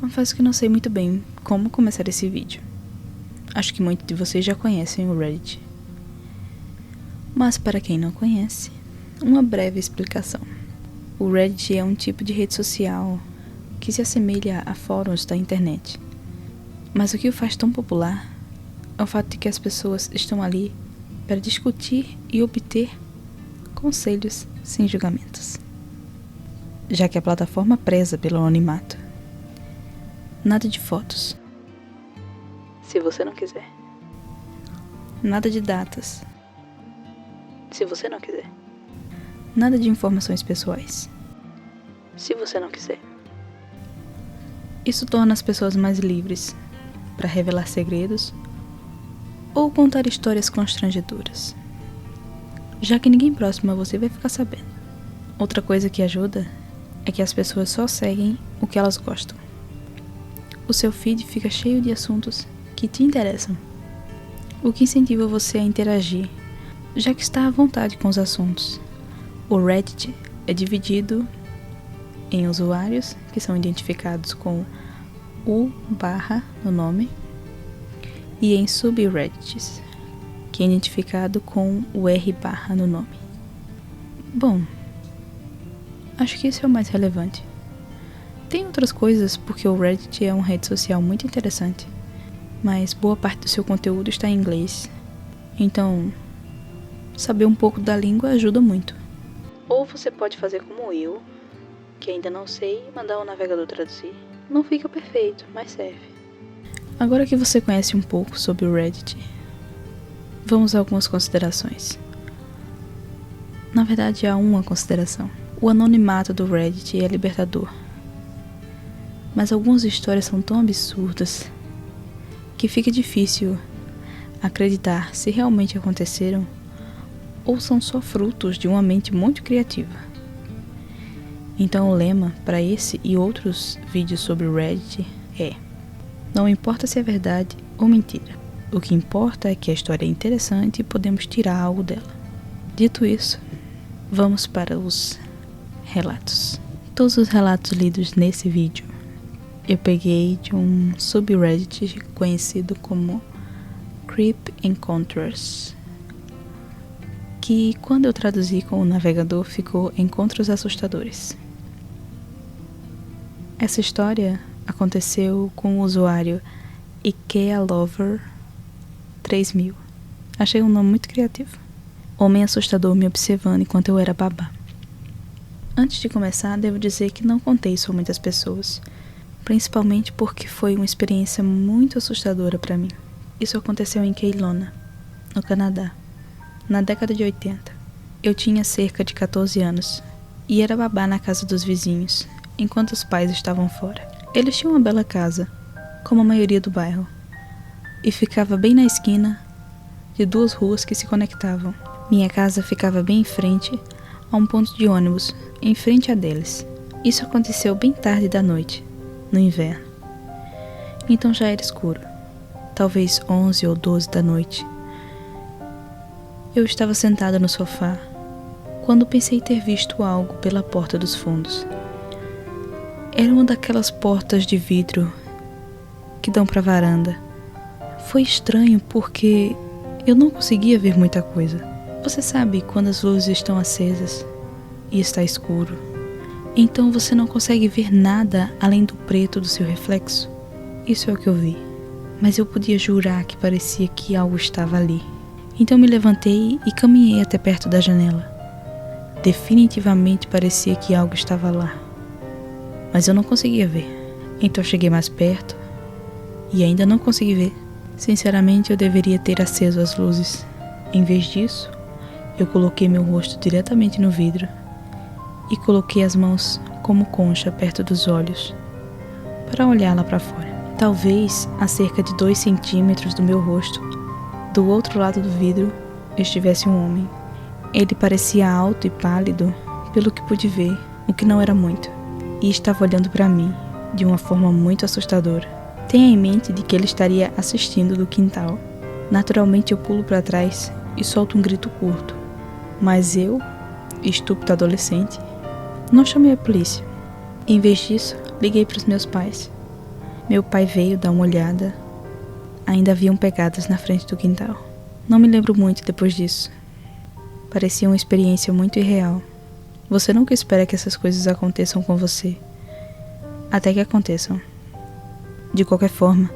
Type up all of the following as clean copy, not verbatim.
Confesso que não sei muito bem como começar esse vídeo. Acho que muitos de vocês já conhecem o Reddit. Mas para quem não conhece, uma breve explicação. O Reddit é um tipo de rede social que se assemelha a fóruns da internet. Mas o que o faz tão popular é o fato de que as pessoas estão ali para discutir e obter conselhos sem julgamentos. Já que a plataforma preza pelo anonimato. Nada de fotos, se você não quiser. Nada de datas, se você não quiser. Nada de informações pessoais, se você não quiser. Isso torna as pessoas mais livres para revelar segredos ou contar histórias constrangedoras, já que ninguém próximo a você vai ficar sabendo. Outra coisa que ajuda é que as pessoas só seguem o que elas gostam. O seu feed fica cheio de assuntos que te interessam, o que incentiva você a interagir, já que está à vontade com os assuntos. O Reddit é dividido em usuários que são identificados com U/ no nome e em subreddits, que é identificado com o R/ no nome. Bom, acho que isso é o mais relevante. Tem outras coisas porque o Reddit é uma rede social muito interessante, mas boa parte do seu conteúdo está em inglês, então saber um pouco da língua ajuda muito. Ou você pode fazer como eu, que ainda não sei, e mandar o navegador traduzir. Não fica perfeito, mas serve. Agora que você conhece um pouco sobre o Reddit, vamos a algumas considerações. Na verdade, há uma consideração. O anonimato do Reddit é libertador. Mas algumas histórias são tão absurdas que fica difícil acreditar se realmente aconteceram ou são só frutos de uma mente muito criativa. Então o lema para esse e outros vídeos sobre o Reddit é: não importa se é verdade ou mentira, o que importa é que a história é interessante e podemos tirar algo dela. Dito isso, vamos para os relatos. Todos os relatos lidos nesse vídeo eu peguei de um subreddit conhecido como Creep Encounters, que quando eu traduzi com o navegador ficou Encontros Assustadores. Essa história aconteceu com o usuário IKEALover3000. Achei um nome muito criativo. Homem assustador me observando enquanto eu era babá. Antes de começar, devo dizer que não contei isso a muitas pessoas, principalmente porque foi uma experiência muito assustadora para mim. Isso aconteceu em Kelowna, no Canadá, na década de 80. Eu tinha cerca de 14 anos e era babá na casa dos vizinhos, enquanto os pais estavam fora. Eles tinham uma bela casa, como a maioria do bairro, e ficava bem na esquina de duas ruas que se conectavam. Minha casa ficava bem em frente a um ponto de ônibus, em frente a deles. Isso aconteceu bem tarde da noite, no inverno. Então já era escuro, talvez 11 ou 12 da noite. Eu estava sentada no sofá quando pensei ter visto algo pela porta dos fundos. Era uma daquelas portas de vidro que dão para a varanda. Foi estranho porque eu não conseguia ver muita coisa. Você sabe quando as luzes estão acesas e está escuro, então você não consegue ver nada além do preto do seu reflexo? Isso é o que eu vi, mas eu podia jurar que parecia que algo estava ali. Então me levantei e caminhei até perto da janela. Definitivamente parecia que algo estava lá, mas eu não conseguia ver. Então cheguei mais perto e ainda não consegui ver. Sinceramente, eu deveria ter aceso as luzes. Em vez disso, eu coloquei meu rosto diretamente no vidro e coloquei as mãos como concha perto dos olhos para olhar lá para fora. Talvez a cerca de 2 centímetros do meu rosto, do outro lado do vidro, estivesse um homem. Ele parecia alto e pálido, pelo que pude ver, o que não era muito, e estava olhando para mim de uma forma muito assustadora. Tenha em mente de que ele estaria assistindo do quintal. Naturalmente eu pulo para trás e solto um grito curto, mas eu, estúpido adolescente, não chamei a polícia. Em vez disso, liguei para os meus pais. Meu pai veio dar uma olhada. Ainda haviam pegadas na frente do quintal. Não me lembro muito depois disso. Parecia uma experiência muito irreal. Você nunca espera que essas coisas aconteçam com você, até que aconteçam. De qualquer forma,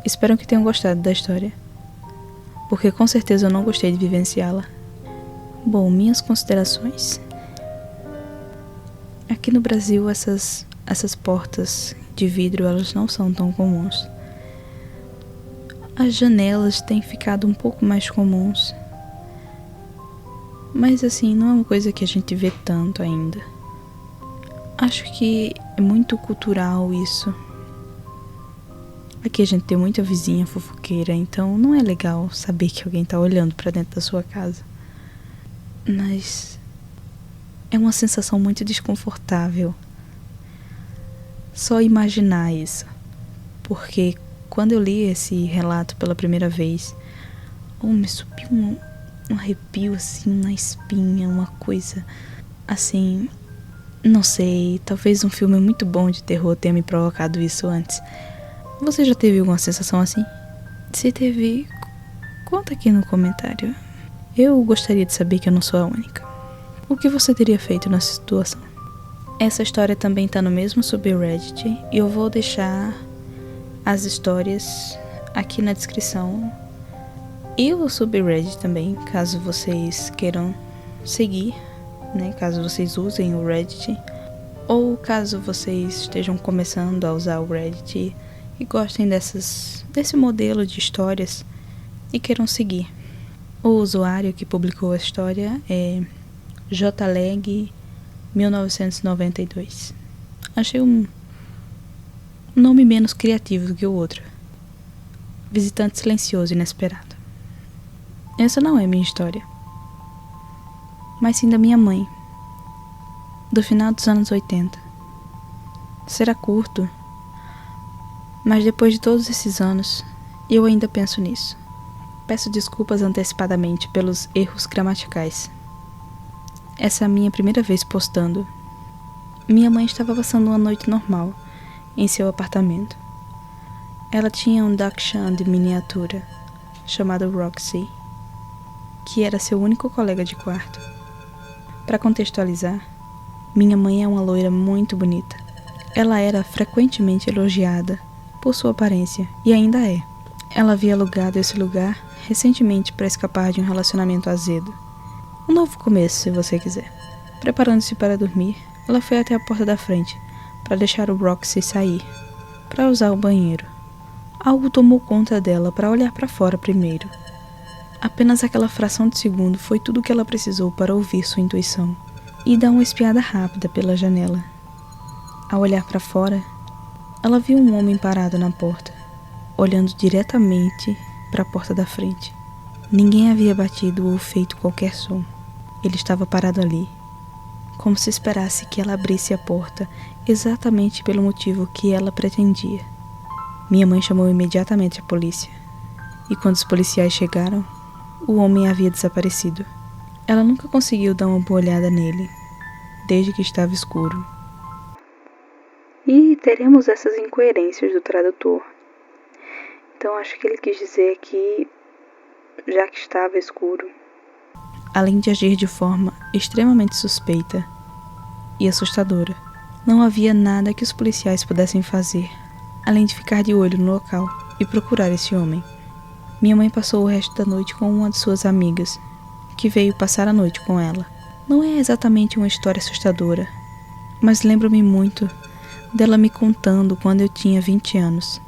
espero que tenham gostado da história, porque com certeza eu não gostei de vivenciá-la. Bom, minhas considerações. Aqui no Brasil, essas portas de vidro, elas não são tão comuns. As janelas têm ficado um pouco mais comuns. Mas assim, não é uma coisa que a gente vê tanto ainda. Acho que é muito cultural isso. Aqui a gente tem muita vizinha fofoqueira, então não é legal saber que alguém tá olhando pra dentro da sua casa. Mas é uma sensação muito desconfortável só imaginar isso. Porque quando eu li esse relato pela primeira vez, me subiu um arrepio assim na espinha, uma coisa assim, não sei, talvez um filme muito bom de terror tenha me provocado isso antes. Você já teve alguma sensação assim? Se teve, conta aqui no comentário. Eu gostaria de saber que eu não sou a única. O que você teria feito nessa situação? Essa história também tá no mesmo subreddit e eu vou deixar as histórias aqui na descrição. E o subreddit também, caso vocês queiram seguir, né? Caso vocês usem o Reddit, ou caso vocês estejam começando a usar o Reddit e gostem desse modelo de histórias e queiram seguir. O usuário que publicou a história é jleg1992. Achei um nome menos criativo do que o outro. Visitante silencioso e inesperado. Essa não é minha história, mas sim da minha mãe, do final dos anos 80. Será curto, mas depois de todos esses anos, eu ainda penso nisso. Peço desculpas antecipadamente pelos erros gramaticais. Essa é a minha primeira vez postando. Minha mãe estava passando uma noite normal em seu apartamento. Ela tinha um Dachshund de miniatura, chamado Roxy, que era seu único colega de quarto. Para contextualizar, minha mãe é uma loira muito bonita. Ela era frequentemente elogiada por sua aparência, e ainda é. Ela havia alugado esse lugar recentemente para escapar de um relacionamento azedo. Um novo começo, se você quiser. Preparando-se para dormir, ela foi até a porta da frente para deixar o Roxy sair, para usar o banheiro. Algo tomou conta dela para olhar para fora primeiro. Apenas aquela fração de segundo foi tudo o que ela precisou para ouvir sua intuição e dar uma espiada rápida pela janela. Ao olhar para fora, ela viu um homem parado na porta, olhando diretamente para a porta da frente. Ninguém havia batido ou feito qualquer som. Ele estava parado ali, como se esperasse que ela abrisse a porta exatamente pelo motivo que ela pretendia. Minha mãe chamou imediatamente a polícia, e quando os policiais chegaram, o homem havia desaparecido. Ela nunca conseguiu dar uma boa olhada nele, desde que estava escuro. E teremos essas incoerências do tradutor. Então acho que ele quis dizer que, já que estava escuro, além de agir de forma extremamente suspeita e assustadora, não havia nada que os policiais pudessem fazer, além de ficar de olho no local e procurar esse homem. Minha mãe passou o resto da noite com uma de suas amigas, que veio passar a noite com ela. Não é exatamente uma história assustadora, mas lembro-me muito dela me contando quando eu tinha 20 anos.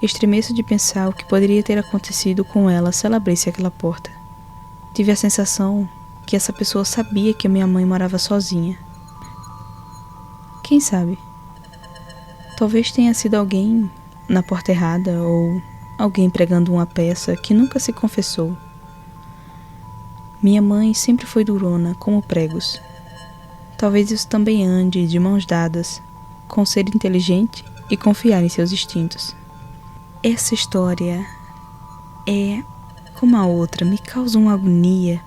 Estremeço de pensar o que poderia ter acontecido com ela se ela abrisse aquela porta. Tive a sensação que essa pessoa sabia que a minha mãe morava sozinha. Quem sabe? Talvez tenha sido alguém na porta errada ou alguém pregando uma peça que nunca se confessou. Minha mãe sempre foi durona como pregos. Talvez isso também ande de mãos dadas com ser inteligente e confiar em seus instintos. Essa história é como a outra, me causa uma agonia,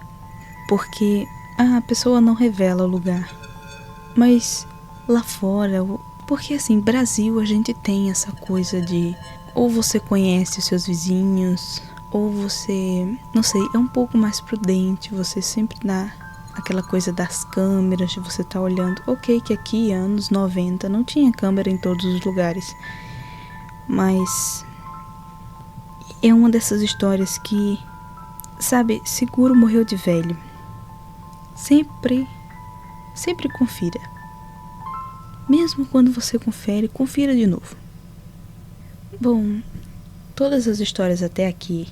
porque a pessoa não revela o lugar. Mas lá fora, Porque assim, Brasil, a gente tem essa coisa de ou você conhece os seus vizinhos, ou você, não sei, é um pouco mais prudente, você sempre dá aquela coisa das câmeras, de você estar olhando. Ok, que aqui, anos 90, não tinha câmera em todos os lugares, mas é uma dessas histórias que, sabe, seguro morreu de velho. Sempre confira. Mesmo quando você confere, confira de novo. Bom, todas as histórias até aqui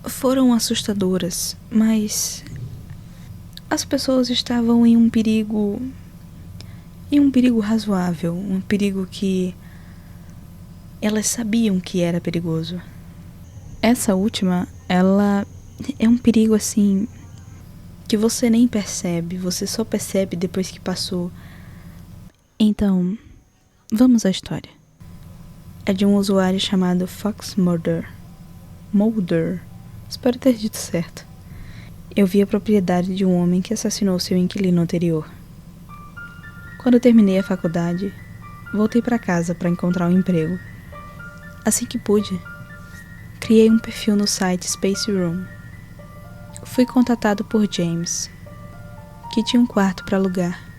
foram assustadoras, mas as pessoas estavam em um perigo razoável, um perigo que elas sabiam que era perigoso. Essa última, ela é um perigo assim que você nem percebe, você só percebe depois que passou. Então, vamos à história. É de um usuário chamado Fox Mulder. Espero ter dito certo. Eu vi a propriedade de um homem que assassinou seu inquilino anterior. Quando terminei a faculdade, voltei para casa para encontrar um emprego. Assim que pude, criei um perfil no site Space Room. Fui contatado por James, que tinha um quarto para alugar,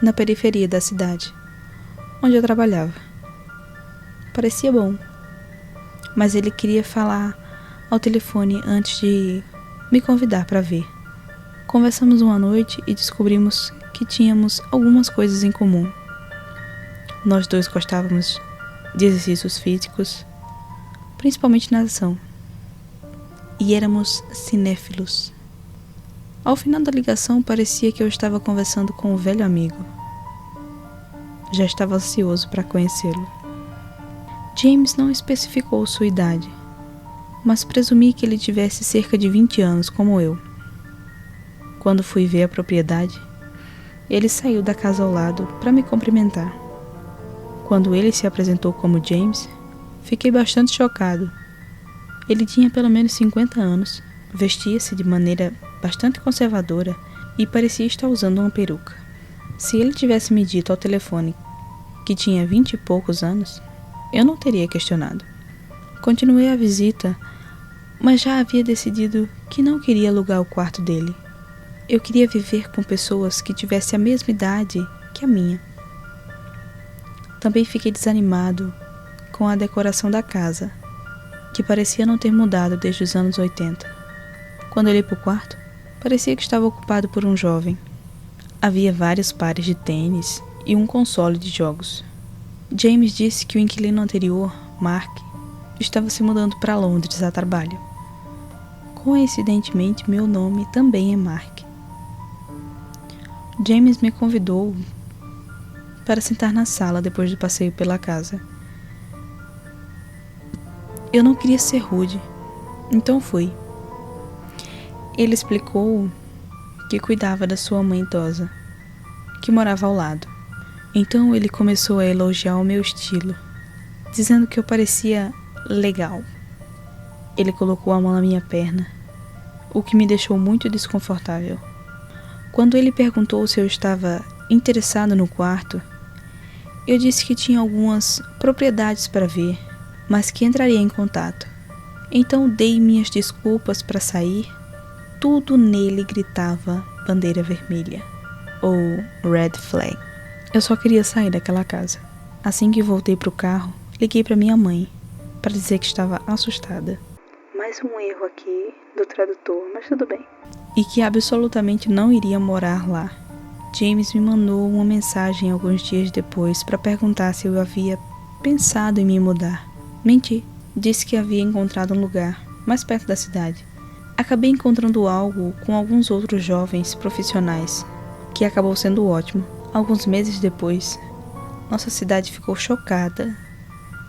na periferia da cidade, onde eu trabalhava. Parecia bom, mas ele queria falar ao telefone antes de me convidar para ver. Conversamos uma noite e descobrimos que tínhamos algumas coisas em comum. Nós dois gostávamos de exercícios físicos, principalmente natação, e éramos cinéfilos. Ao final da ligação, parecia que eu estava conversando com um velho amigo. Já estava ansioso para conhecê-lo. James não especificou sua idade, mas presumi que ele tivesse cerca de 20 anos, como eu. Quando fui ver a propriedade, ele saiu da casa ao lado para me cumprimentar. Quando ele se apresentou como James, fiquei bastante chocado. Ele tinha pelo menos 50 anos, vestia-se de maneira bastante conservadora e parecia estar usando uma peruca. Se ele tivesse me dito ao telefone que tinha 20 e poucos anos, eu não teria questionado. Continuei a visita, mas já havia decidido que não queria alugar o quarto dele. Eu queria viver com pessoas que tivessem a mesma idade que a minha. Também fiquei desanimado com a decoração da casa, que parecia não ter mudado desde os anos 80. Quando olhei para o quarto, parecia que estava ocupado por um jovem. Havia vários pares de tênis e um console de jogos. James disse que o inquilino anterior, Mark, estava se mudando para Londres a trabalho. Coincidentemente, meu nome também é Mark. James me convidou para sentar na sala depois do passeio pela casa. Eu não queria ser rude, então fui. Ele explicou que cuidava da sua mãe idosa, que morava ao lado. Então ele começou a elogiar o meu estilo, dizendo que eu parecia legal. Ele colocou a mão na minha perna, o que me deixou muito desconfortável. Quando ele perguntou se eu estava interessado no quarto, eu disse que tinha algumas propriedades para ver, mas que entraria em contato. Então dei minhas desculpas para sair. Tudo nele gritava bandeira vermelha, ou red flag. Eu só queria sair daquela casa. Assim que voltei para o carro, liguei para minha mãe, para dizer que estava assustada. Mais um erro aqui do tradutor, mas tudo bem. E que absolutamente não iria morar lá. James me mandou uma mensagem alguns dias depois para perguntar se eu havia pensado em me mudar. Menti. Disse que havia encontrado um lugar mais perto da cidade. Acabei encontrando algo com alguns outros jovens profissionais, que acabou sendo ótimo. Alguns meses depois, nossa cidade ficou chocada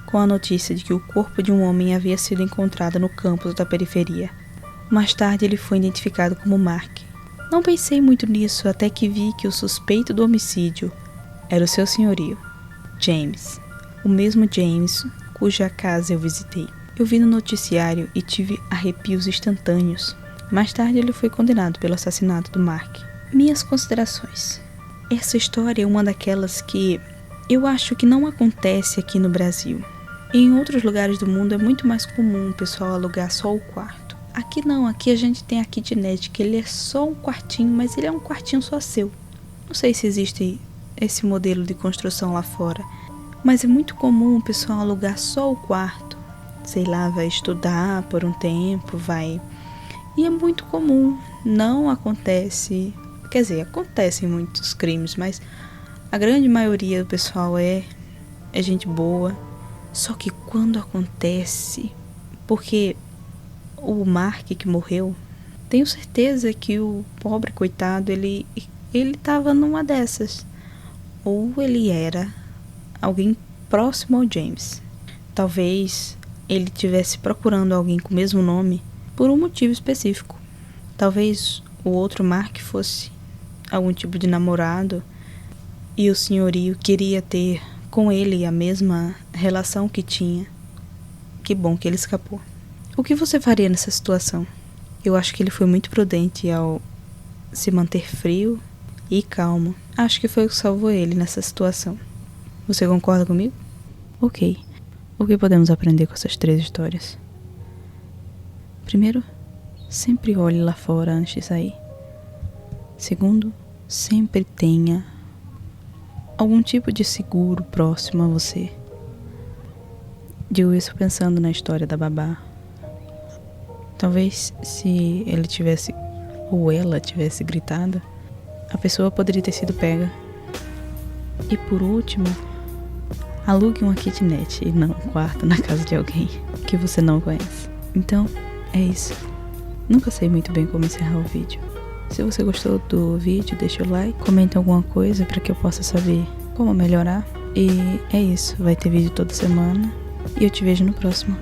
com a notícia de que o corpo de um homem havia sido encontrado no campus da periferia. Mais tarde ele foi identificado como Mark. Não pensei muito nisso até que vi que o suspeito do homicídio era o seu senhorio, James. O mesmo James cuja casa eu visitei. Eu vi no noticiário e tive arrepios instantâneos. Mais tarde ele foi condenado pelo assassinato do Mark. Minhas considerações. Essa história é uma daquelas que Eu acho que não acontece aqui no Brasil. Em outros lugares do mundo é muito mais comum o pessoal alugar só o quarto. Aqui não, aqui a gente tem a kitnet, que ele é só um quartinho, mas ele é um quartinho só seu. Não sei se existe esse modelo de construção lá fora, mas é muito comum o pessoal alugar só o quarto. Sei lá, vai estudar por um tempo, vai... E é muito comum, não acontece... Quer dizer, acontecem muitos crimes, mas a grande maioria do pessoal é gente boa. Só que quando acontece, porque o Mark que morreu, tenho certeza que o pobre coitado, ele tava numa dessas. Ou ele era alguém próximo ao James. Talvez ele estivesse procurando alguém com o mesmo nome por um motivo específico. Talvez o outro Mark fosse algum tipo de namorado e o senhorio queria ter com ele a mesma relação que tinha. Que bom que ele escapou. O que você faria nessa situação? Eu acho que ele foi muito prudente ao se manter frio e calmo. Acho que foi o que salvou ele nessa situação. Você concorda comigo? Ok. O que podemos aprender com essas 3 histórias? Primeiro, sempre olhe lá fora antes de sair. Segundo, sempre tenha algum tipo de seguro próximo a você. Digo isso pensando na história da babá. Talvez se ele tivesse, ou ela tivesse gritado, a pessoa poderia ter sido pega. E por último, alugue uma kitnet e não um quarto na casa de alguém que você não conhece. Então, é isso. Nunca sei muito bem como encerrar o vídeo. Se você gostou do vídeo, deixa o like, comenta alguma coisa para que eu possa saber como melhorar. E é isso, vai ter vídeo toda semana e eu te vejo no próximo.